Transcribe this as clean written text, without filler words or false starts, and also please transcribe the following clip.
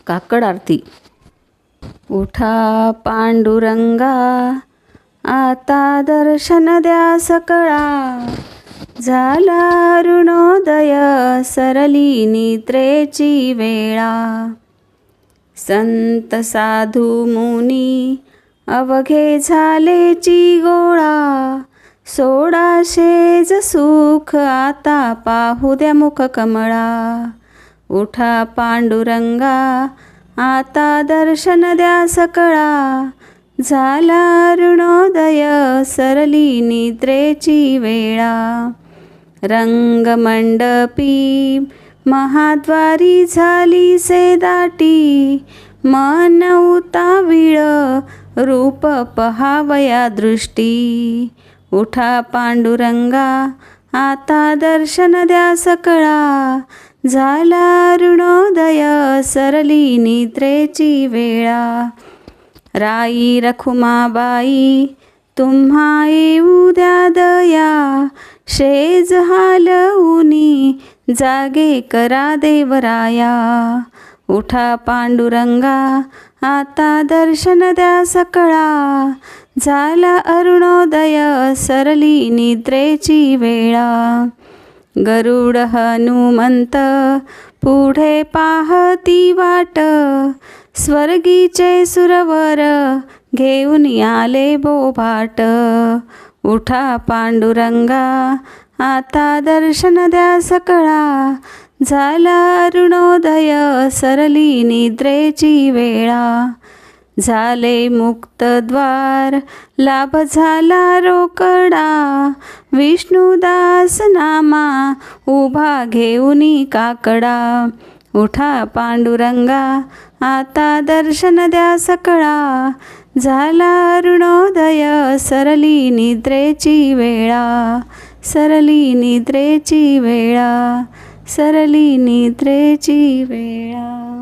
काकड आरती. उठा पांडुरंगा, आता दर्शन द्या सकळा. झाला अरुणोदय, सरली निद्रेची वेळा. संत साधू मुनी अवघे झालेची गोळा. सोडा शेज सुख, आता पाहू द्या मुख कमळा. उठा पांडुरंगा, आता दर्शन द्या सकळा. झाला अरुणोदय, सरली निद्रेची वेळा. रंगमंडपी महाद्वारी झाली से दाटी. मन उतावीळ, रूप पहावया दृष्टी. उठा पांडुरंगा, आता दर्शन द्या सकळा. झाला अरुणोदय, सरली निद्रेची वेळा. राई रखुमाबाई, तुम्हा येऊ द्या दया. शेज हालऊनी, जागे करा देवराया. उठा पांडुरंगा, आता दर्शन द्या सकळा. झाला अरुणोदय, सरली निद्रेची वेळा. गरुड हनुमंत पुढे पाहती वाट. स्वर्गीचे सुरवर घेऊन आले बोभाट. उठा पांडुरंगा, आता दर्शन द्या सकळा. झाला अरुणोदय, सरली निद्रेची वेळा. झाले मुक्त द्वार, लाभ झाला रोकडा. विष्णुदास नामा, उभा घेऊनी काकडा. उठा पांडुरंगा, आता दर्शन द्या सकळा. झाला अरुणोदय, सरली निद्रेची वेळा. सरली निद्रेची वेळा, सरली निद्रेची वेळा.